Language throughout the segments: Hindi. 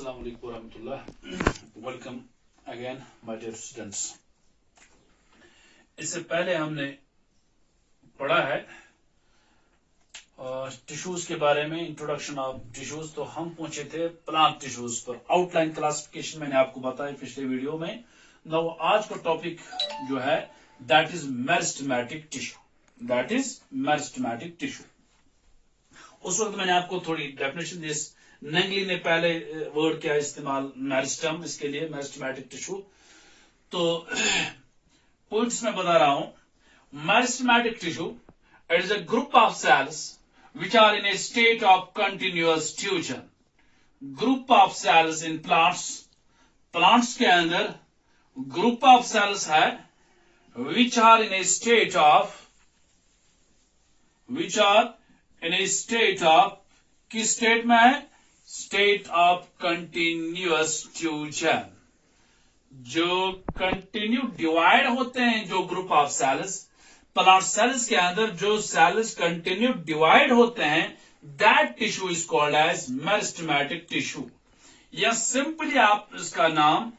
Assalamu alaikum warahmatullah. Welcome again my dear students. इससे पहले हमने पढ़ा है टिश्यूज के बारे में, इंट्रोडक्शन ऑफ टिश्यूज। तो हम पहुंचे थे प्लांट टिश्यूज पर। आउटलाइन क्लासिफिकेशन मैंने आपको बताया पिछले वीडियो में। नाउ आज का टॉपिक जो है that is meristematic tissue. That is meristematic tissue. उस वक्त मैंने आपको थोड़ी डेफिनेशन दी। नेंगली ने पहले वर्ड किया इस्तेमाल मेरिस्टम, इसके लिए मेरिस्टेमेटिक टिश्यू। तो पॉइंट्स में बता रहा हूं। Meristematic tissue it is a group of cells which are in a state of continuous fusion. Group of cells in plants. Plants के अंदर group of cells है which are in a state of किस state में है? State of continuous fusion. जो continue divide होते हैं जो group of cells, plant cells के अंदर जो सेल्स कंटिन्यू डिवाइड होते हैं, that tissue is called as meristematic tissue. या सिंपली आप इसका नाम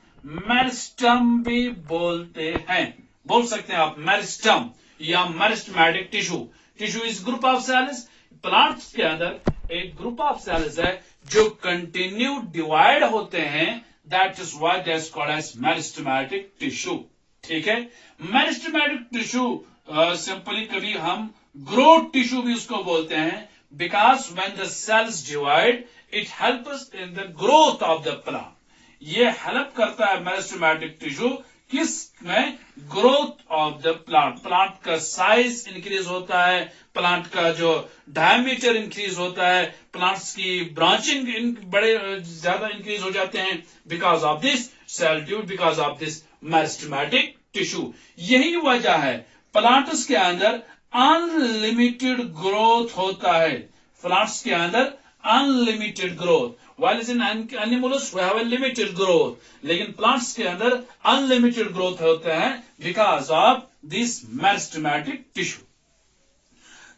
मेरिस्टम भी बोल सकते हैं आप मेरिस्टम या meristematic tissue. Tissue is group of cells. Plants के अंदर एक ग्रुप ऑफ सेल्स है जो कंटिन्यू डिवाइड होते हैं, that is why that is called as meristematic tissue. ठीक है। मेरिस्टेमेटिक टिश्यू सिंपली कभी हम ग्रोथ टिश्यू भी उसको बोलते हैं, because when the cells divide it helps in the growth of the plant. ये हेल्प करता है मेरिस्टेमेटिक टिश्यू किस में? Growth of the plant. Plant का साइज इंक्रीज होता है, प्लांट का जो डायमीटर इंक्रीज होता है, प्लांट्स की ब्रांचिंग बड़े ज्यादा इंक्रीज हो जाते हैं because of this cell dude, because of this meristematic tissue. यही वजह है प्लांट्स के अंदर अनलिमिटेड ग्रोथ होता है। प्लांट्स के अंदर unlimited growth, while in animals we have a limited growth, लेकिन प्लांट्स के अंदर अनलिमिटेड ग्रोथ होता है because of this meristematic tissue.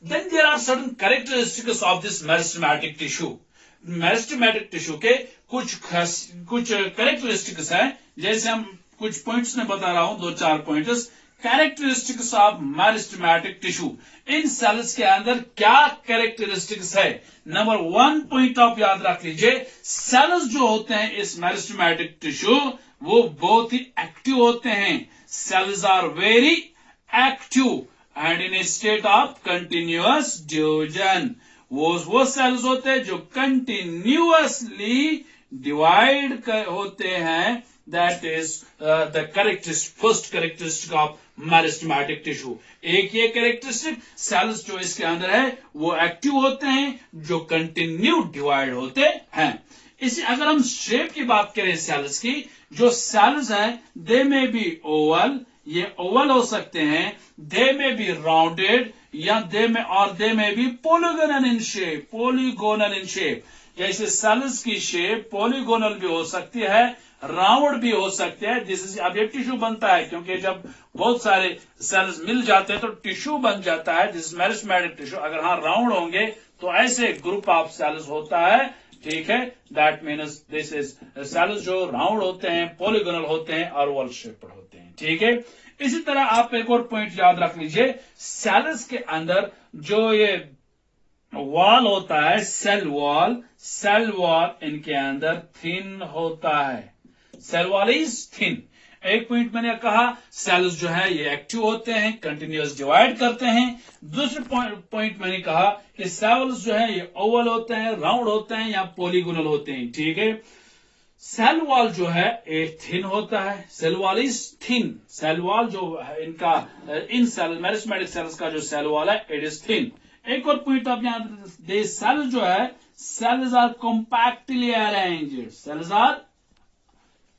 Then there are certain characteristics of this meristematic tissue. Meristematic tissue के कुछ कैरेक्टरिस्टिक्स हैं, जैसे हम कुछ पॉइंट्स में बता रहा हूं, 2-4 points. Characteristics of meristematic tissue. इन सेल्स के अंदर क्या कैरेक्टरिस्टिक्स है? नंबर 1 पॉइंट आप याद रख लीजिए, सेल्स जो होते हैं इस मेरिस्टेमेटिक टिश्यू वो बहुत ही एक्टिव होते हैं। Cells are very active and in a state of continuous division. वो सेल्स होते हैं जो कंटिन्यूअसली डिवाइड होते हैं। That is the first characteristic of meristematic tissue. एक ये कैरेक्टरिस्टिक, सेल्स जो इसके अंदर है वो एक्टिव होते हैं, जो कंटिन्यू डिवाइड होते हैं। इसी अगर हम शेप की बात करें सेल्स की, जो सेल्स हैं दे में बी ओवल, ये ओवल हो सकते हैं, दे में बी राउंडेड या दे में बी पोलीगोनल इन शेप। जैसे सेल्स की शेप पोलीगोनल भी हो सकती है, राउंड भी हो सकते हैं। दिस इज अब ये टिश्यू बनता है, क्योंकि जब बहुत सारे सेल्स मिल जाते हैं तो टिश्यू बन जाता है। This meristematic tissue. अगर हाँ राउंड होंगे तो ऐसे ग्रुप ऑफ सेल्स होता है। ठीक है। That means this is cells जो राउंड होते हैं, पॉलीगोनल होते हैं और ओवल शेप्ड होते हैं। ठीक है। इसी तरह आप एक और पॉइंट याद रख लीजिए, सेल्स के अंदर जो ये वॉल होता है, सेल वॉल इनके अंदर थिन होता है। Cell wall is thin. एक पॉइंट मैंने कहा सेल्स जो है ये एक्टिव होते हैं, कंटिन्यूअस डिवाइड करते हैं। दूसरे पॉइंट मैंने कहा कि सेल्स जो है ये ओवल होते हैं, राउंड होते हैं या पॉलीगोनल होते हैं। ठीक है। सेल वॉल जो है एक थिन होता है। Cell wall is thin. Cell wall जो है इनका इन सेल मेरिस्टेमेटिक सेल्स का जो सेल वॉल है इट इज थिन। एक और पॉइंट आप यहां दे, सेल जो है cells are compactly arranged. Cells are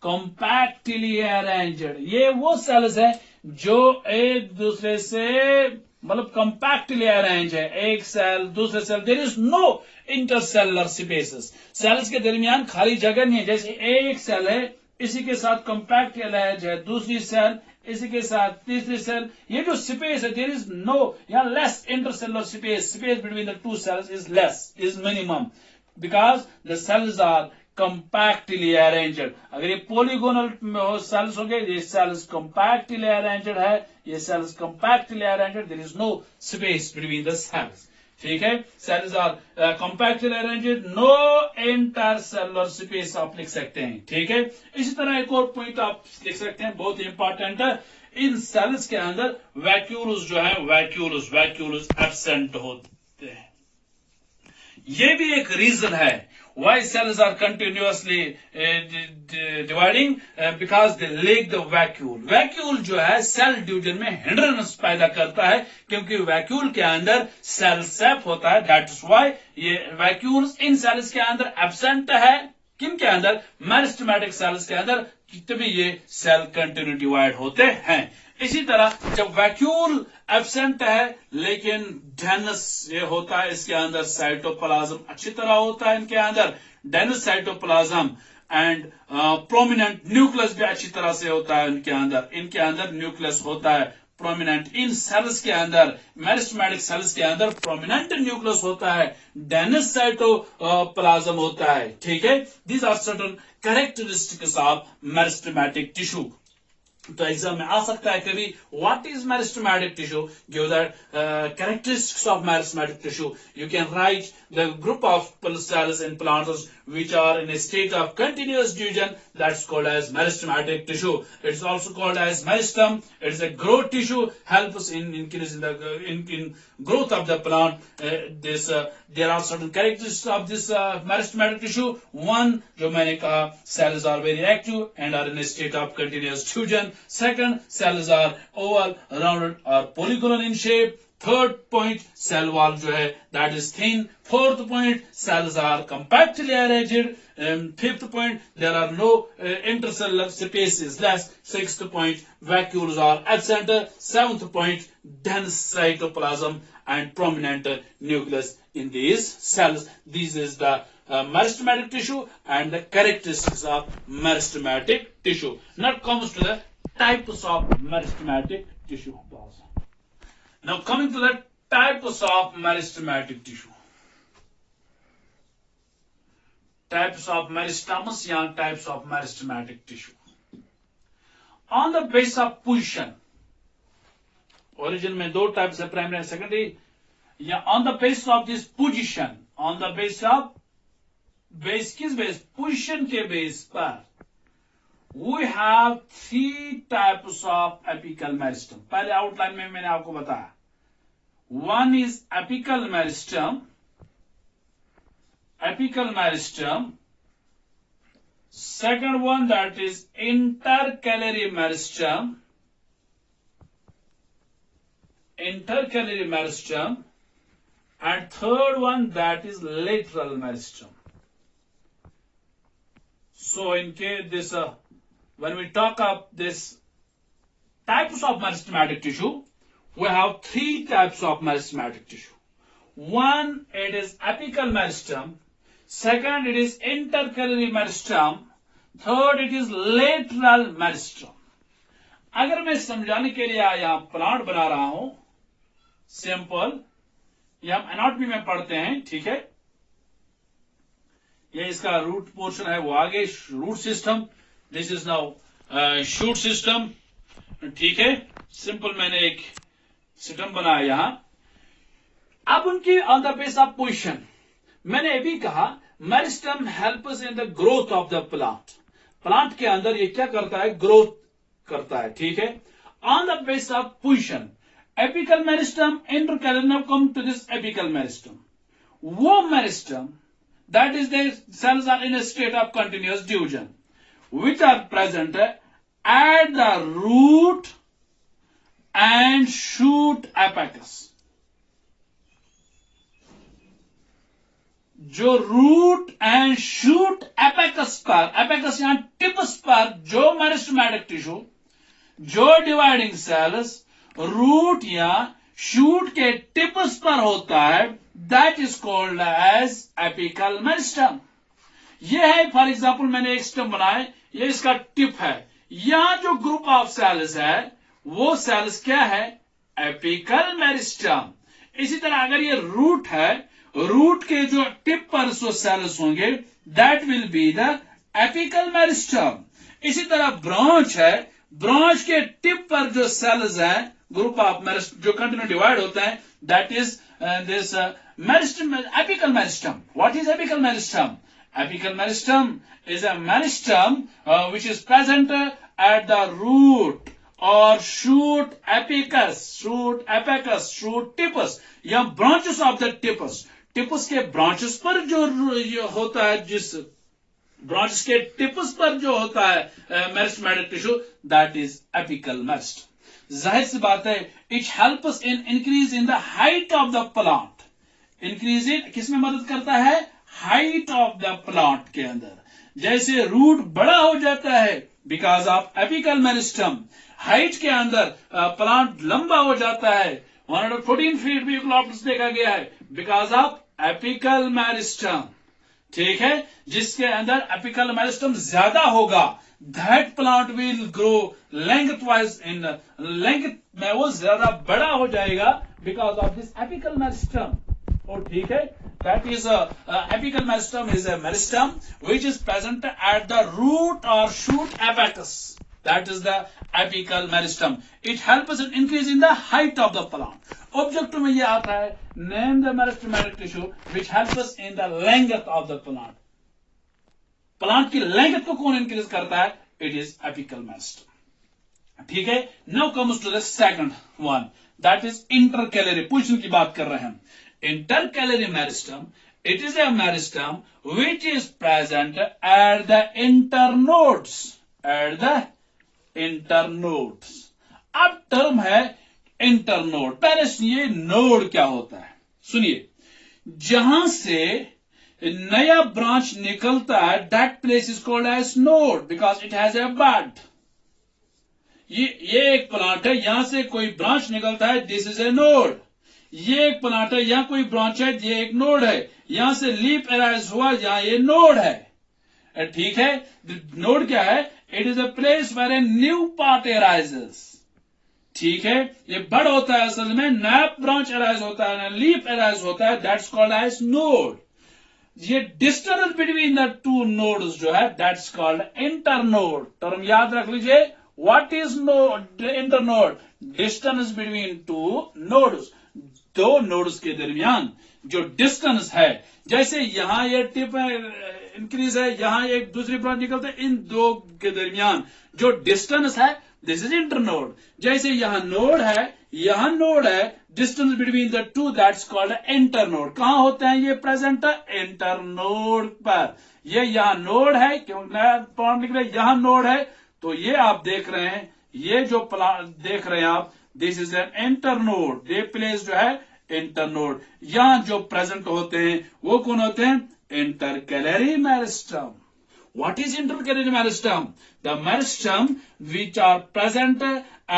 compactly arranged. ये वो सेल्स है जो एक दूसरे से मतलब कॉम्पैक्टली अरेंज है। एक सेल दूसरे cell, there is no intercellular spaces. Cells के दरमियान खाली जगह नहीं है। जैसे एक सेल है इसी के साथ कॉम्पैक्ट अरेंज है, दूसरी सेल इसी के साथ तीसरी सेल, ये जो स्पेस है देयर इज नो या less intercellular space between the two cells is less, is minimum, because the cells are compactly arranged. अगर ये पॉलीगोनल सेल्स होंगे, ये सेल्स कंपैक्टली अरेंज्ड है, ये cells compactly arranged, there is no space between the cells. ठीक है, cells are compactly arranged, no intercellular space आप लिख सकते हैं। ठीक है, इसी तरह एक और पॉइंट आप लिख सकते हैं, बहुत इंपॉर्टेंट है, इन सेल्स के अंदर वैक्यूल्स जो है, वैक्यूल्स एब्सेंट होते हैं। ये भी एक रीजन है why cells are continuously dividing, because they lack the vacuole. Vacuole जो है सेल डिवीजन में हिंड्रेंस पैदा करता है, क्योंकि वैक्यूल के अंदर सेल सेप होता है। दैट इज व्हाई ये वैक्यूल्स इन सेल्स के अंदर एब्सेंट है। किन के अंदर? मेरिस्टेमेटिक सेल्स के अंदर, तभी ये सेल कंटिन्यू डिवाइड होते हैं। इसी तरह जब वैक्यूल एब्सेंट है लेकिन डेनस ये होता है, इसके अंदर साइटोप्लाज्म अच्छी तरह होता है, इनके अंदर dance cytoplasm and prominent nucleus भी अच्छी तरह से होता है। इनके अंदर न्यूक्लियस होता है प्रोमिनेंट। इन सेल्स के अंदर, मेरिस्टेमेटिक सेल्स के अंदर प्रोमिनेंट न्यूक्लियस होता है, डेनस साइटोप्लाज्म होता है। ठीक है, these are certain characteristics of meristematic tissue. तो एग्जाम में आ सकता है कभी, what is meristematic tissue, give the characteristics of meristematic tissue. You can write the group of cells in plants which are in a state of continuous division, that's called as meristematic tissue. It's also called as meristem. It's a growth tissue, helps in increasing the in growth of the plant. There are certain characteristics of this meristematic tissue. One, जो मैंने कहा, cells are very active and are in a state of continuous division. Second, cells are oval, rounded or polygonal in shape. Third point, cell wall जो है that is thin. Fourth point, cells are compactly arranged. Fifth point, there are no intercellular space is less. Sixth point, vacuoles are absent. Seventh point, dense cytoplasm and prominent nucleus in these cells. This is the meristematic tissue and the characteristics of meristematic tissue. Now comes to the types of meristematic tissue. Now coming to the types of meristematic tissue. Types of meristems या types of meristematic tissue. On the basis of position, origin में दो types है, primary and secondary. या on the basis of this position, on the basis of base, किस base? Position के base पर we have three types of apical meristem. पहले आउटलाइन में मैंने आपको बताया, one is apical meristem, second one that is intercalary meristem, and third one that is lateral meristem. So in case this when we talk of this types of meristematic tissue, we have three types of meristematic tissue. One, it is apical meristem. Second, it is intercalary meristem. Third, it is lateral meristem. अगर मैं समझाने के लिए यहाँ प्लांट बना रहा हूं, सिंपल, ये हम एनाटॉमी में पढ़ते हैं, ठीक है, ये इसका रूट पोर्शन है, वो आगे root system, this is now shoot system, ठीक है, सिंपल मैंने एक सिस्टम बनाया यहां। अब उनकी on the base of position, मैंने ये भी कहा meristem helps in the growth of the plant. Plant के अंदर ये क्या करता है? ग्रोथ करता है, ठीक है। On the base of position, apical meristem, intercalary, now come to this apical meristem, वो meristem that is the cells are in a state of continuous division which are present at the root and shoot apex. जो रूट एंड शूट एपेकस पर, एपेकस यहां टिप्स पर जो मेरिस्टेमेटिक टिश्यू, जो डिवाइडिंग सेल्स रूट या शूट के टिप्स पर होता है, that is called as apical meristem. ये है, फॉर एग्जाम्पल मैंने एक स्टेम बनाया, ये इसका टिप है, यहां जो ग्रुप ऑफ सेल्स है वो सेल्स क्या है? Apical meristem. इसी तरह अगर ये रूट है, रूट के जो टिप पर जो सेल्स होंगे, that will be the apical meristem. इसी तरह ब्रांच है, ब्रांच के टिप पर जो सेल्स हैं, ग्रुप ऑफ मेरिस्टम जो कंटिन्यू डिवाइड होते हैं, that is this meristem, apical meristem. What is apical meristem? Apical meristem is a meristem which is present at the root or shoot apicus, shoot tipus या branches of the tipus. Tips के ब्रांचेस पर जो होता है, जिस ब्रांचेस के टिपस पर जो होता है meristematic tissue, that is apical meristem. जाहिर सी बात है, it helps in increase in the height of the plant. Increase in किसमें मदद करता है? हाइट ऑफ द प्लांट के अंदर. जैसे रूट बड़ा हो जाता है because of apical meristem, height के अंदर प्लांट लंबा हो जाता है. 114 फीट भी यूकलिप्टस देखा गया है बिकॉज ऑफ एपिकल मेरिस्टम. ठीक है, जिसके अंदर एपिकल मेरिस्टम ज्यादा होगा, that plant will grow length wise, in length में वो ज्यादा बड़ा हो जाएगा because of this apical meristem. और ठीक है, that is apical meristem is a meristem which is present at the root or shoot apex. That is the apical meristem. It helps in increasing the height of the plant. Objective में ये आता है, name the meristematic tissue which helps us in the length of the plant. Plant की length को कौन increase करता है? It is apical meristem. ठीक है, now comes to the second one, that is intercalary position की बात कर रहे हैं. Intercalary meristem, it is a meristem which is present at the internodes. At the internodes. अब टर्म है इंटरनोड. पहले सुनिए नोड क्या होता है. सुनिए, जहां से नया ब्रांच निकलता है, that place is called as node because it has a bud. ये एक प्लांट है, यहां से कोई ब्रांच निकलता है, दिस इज ए नोड. ये एक प्लांट है, यहां कोई ब्रांच है, ये एक नोड है. यहां से लीफ अराइज हुआ, यहां ये नोड है. ठीक है, नोड क्या है? It is a place where a new part arises. ठीक है, ये बड़ होता है, असल में नया ब्रांच अराइज होता है, लीफ अराइज होता है, दैट्स कॉल्ड एज नोड. ये distance between the two nodes जो है, दैट्स कॉल्ड इंटरनोड. टर्म याद रख लीजिए. What is node? Internode, distance between two nodes. दो नोड्स के दरमियान जो डिस्टेंस है, जैसे यहां ये टिप इंक्रीज है, यहां एक दूसरी ब्रांच निकलते है, इन दो के दरमियान जो डिस्टेंस है, दिस इज इंटरनोड. जैसे यहां नोड है, यहां नोड है, distance between the to, that's called internode. कहां होते हैं ये प्रेजेंट? इंटरनोड पर. ये यहां नोड है, क्योंकि नया प्लांट निकले, यहां नोड है, तो ये आप देख रहे हैं, ये जो प्लांट देख रहे हैं आप, दिस इज एन इंटरनोड. ये प्लेस जो है इंटरनोड. यहां जो प्रेजेंट होते हैं वो कौन होते हैं? Intercalary meristem. What is intercalary meristem? The meristem which are present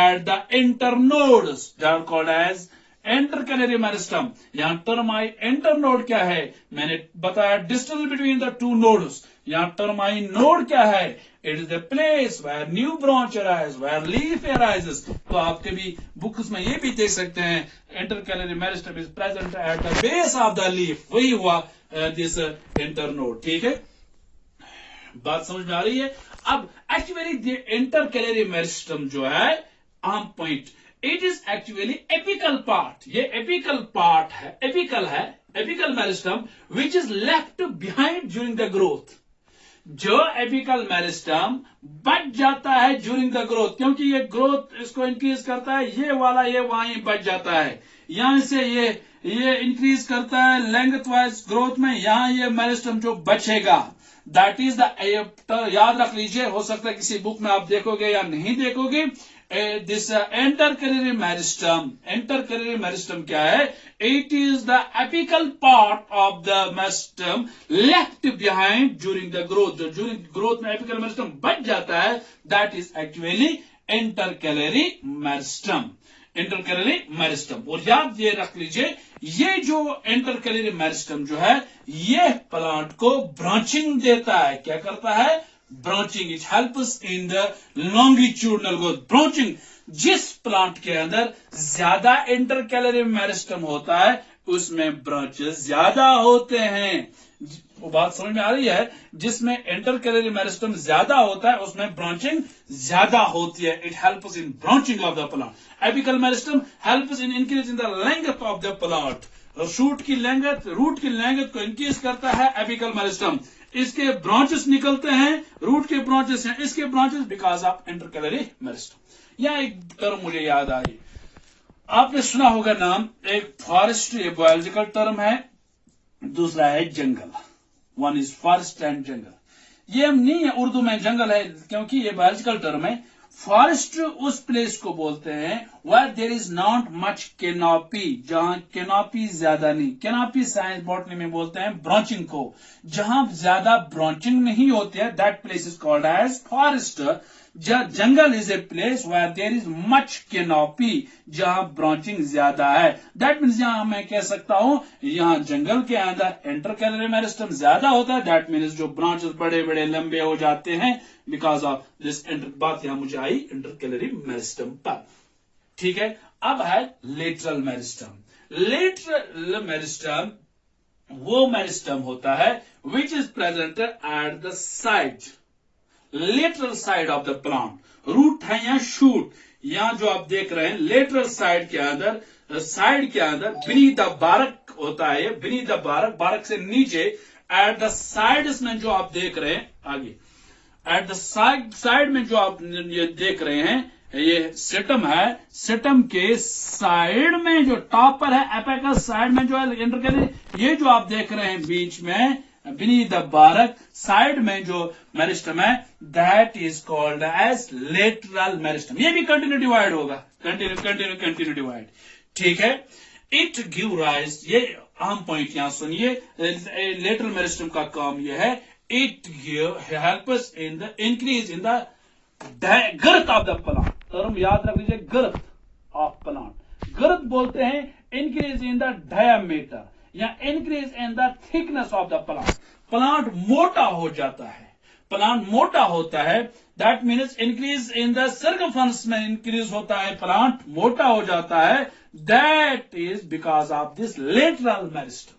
at the internodes, they are called as intercalary meristem. यहां टर्म आई इंटरनोड क्या है? मैंने बताया distance between the two nodes. यहां टर्म आई नोड क्या है? It is the place where new branch arise, where leaf arises. तो आप कभी बुक्स में ये भी देख सकते हैं, intercalary meristem is present at the base of the leaf. वही हुआ दिस इंटरनोड. ठीक है, बात समझ में आ रही है? अब एक्चुअली इंटरकैलरी मेरिस्टम जो है, आम point, it is actually apical part. ये एपिकल पार्ट है, apical meristem which is left behind during the growth. जो एपिकल मेरिस्टम बच जाता है ड्यूरिंग द ग्रोथ, क्योंकि ये ग्रोथ इसको इंक्रीज करता है, ये वाला ये वहीं बच जाता है. यहां से ये इंक्रीज करता है लेंथ वाइज ग्रोथ में, यहां ये मेरिस्टम जो बचेगा, दैट इज द, याद रख लीजिए, हो सकता है किसी बुक में आप देखोगे या नहीं देखोगे. This intercalary meristem. Intercalary meristem क्या है? It is the apical part of the meristem left behind during the growth. जो ड्यूरिंग ग्रोथ में एपिकल मेरिस्टम बच जाता है, that is actually intercalary meristem. Intercalary meristem. और याद ये रख लीजिए, ये जो इंटरकैलरी मेरिस्टम जो है, ये प्लांट को ब्रांचिंग देता है. क्या करता है? Branching. It helps in the longitudinal growth. Branching, जिस प्लांट के अंदर ज्यादा इंटरकैलरी मेरिस्टम होता है, उसमें ब्रांचेस ज्यादा होते हैं। वो बात समझ में आ रही है? जिसमें इंटरकैलरी मेरिस्टम ज्यादा होता है उसमें ब्रांचिंग ज्यादा होती है। It helps in branching of the plant. Apical meristem helps in increase in the length of the plant. Root की लेंथ को इंक्रीज करता है एपिकल मेरिस्टम। इसके ब्रांचेस निकलते हैं, रूट के ब्रांचेस हैं, इसके branches because of intercalary meristem. यह एक टर्म मुझे याद आई, आपने सुना होगा नाम, एक फॉरेस्ट्री बायोलॉजिकल टर्म है, दूसरा है jungle. One is forest and jungle. ये नहीं है उर्दू में जंगल है क्योंकि ये बायोलॉजिकल टर्म है। फॉरेस्ट उस प्लेस को बोलते हैं where there is not much canopy, जहां कैनोपी ज्यादा नहीं। कैनोपी साइंस बॉटनी में बोलते हैं ब्रांचिंग को। जहां ज्यादा ब्रांचिंग नहीं होती है that place is called as forest. Jungle is a place where there is much canopy, जहां ब्रांचिंग ज्यादा है। दैट मीन्स यहां मैं कह सकता हूं यहां जंगल के अंदर इंटरकैलरी मेरिस्टम ज्यादा होता है। दैट मीन्स जो ब्रांचेस बड़े बड़े लंबे हो जाते हैं बिकॉज ऑफ दिस बात यहां मुझे आई इंटरकैलरी मेरिस्टम पर। ठीक है, अब है लेटरल मेरिस्टम। लेटरल मेरिस्टम वो मेरिस्टम होता है which is present at the side, lateral side of the plant. Root है या शूट, यहां जो आप देख रहे हैं लेटरल साइड के अंदर, बीनीथ द बारक होता है। बीनीथ द बारक, बारक से नीचे एट द साइड्स में जो आप देख रहे हैं, आगे एट द साइड में जो आप ये देख रहे हैं, ये सेटम है। सेटम के साइड में जो टॉप पर है एपेकस, साइड में जो है इंटरकैलरी, ये जो आप देख रहे हैं बीच में बीनीथ द बारक, साइड में जो मेरिस्टम है that is called as lateral meristem. ये भी कंटिन्यू डिवाइड होगा, कंटिन्यू डिवाइड। ठीक है, इट गिव राइज, ये अहम पॉइंट यहां सुनिए, लेटरल मेरिस्टम का काम यह है, it helps in the increase in the girth of the plant. Term याद रख लीजिए, गर्थ ऑफ प्लांट। गर्थ बोलते हैं इंक्रीज इन द डायमीटर या increase in the thickness of the plant. Plant मोटा हो जाता है, प्लांट मोटा होता है, that means increase in the circumference में इंक्रीज होता है, प्लांट मोटा हो जाता है। That is because of this lateral meristem.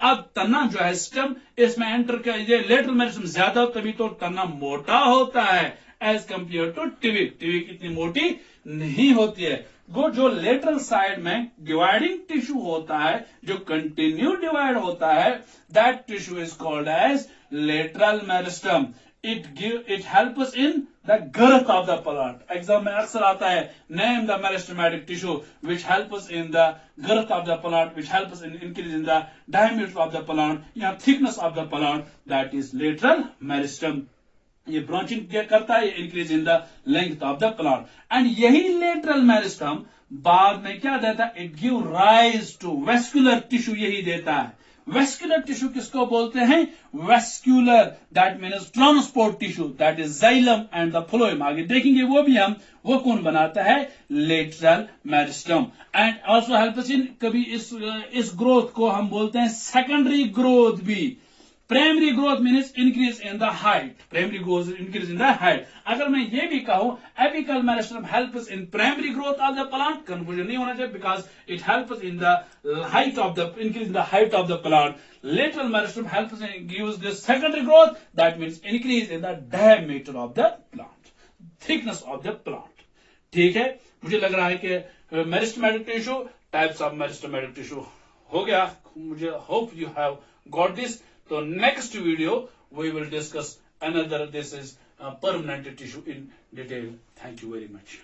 अब तना जो है स्टेम, इसमें एंटर कर लेटरल मेरिस्टम ज्यादा, तभी तो तना मोटा होता है as compare to twig. Twig इतनी मोटी नहीं होती है। जो लेटरल साइड में डिवाइडिंग टिश्यू होता है, जो कंटिन्यू डिवाइड होता है, that tissue is called as lateral meristem. It helps in the girth of the plant. Exam में अक्सर आता है, name the meristematic tissue which helps in the girth of the plant, which helps in increase in the diameter of the plant या thickness of the plant, that is lateral meristem. ये ब्रांचिंग क्या करता है, ये increase in the length of the plant. And यही लेटरल मेरिस्टम बाद में क्या देता है, it give rise to vascular tissue, यही देता है। वेस्कुलर टिश्यू किसको बोलते हैं, vascular, that means transport tissue, that is xylem and the phloem. आगे देखेंगे वो भी हम, वो कौन बनाता है, lateral meristem. And also helps इन, कभी इस ग्रोथ को हम बोलते हैं सेकेंडरी ग्रोथ भी। Primary growth means increase in the height, primary growth increase in the height. अगर मैं ये भी कहूं apical meristem helps in primary growth of the plant, confusion नहीं होना चाहिए because it helps in the height of the increase in the height of the plant. Lateral meristem helps in gives the secondary growth, that means increase in the diameter of the plant, thickness of the plant. ठीक है, मुझे लग रहा है कि meristematic tissue, types of meristematic tissue हो गया। मुझे hope you have got this. So next video we will discuss another, this is permanent tissue in detail. Thank you very much.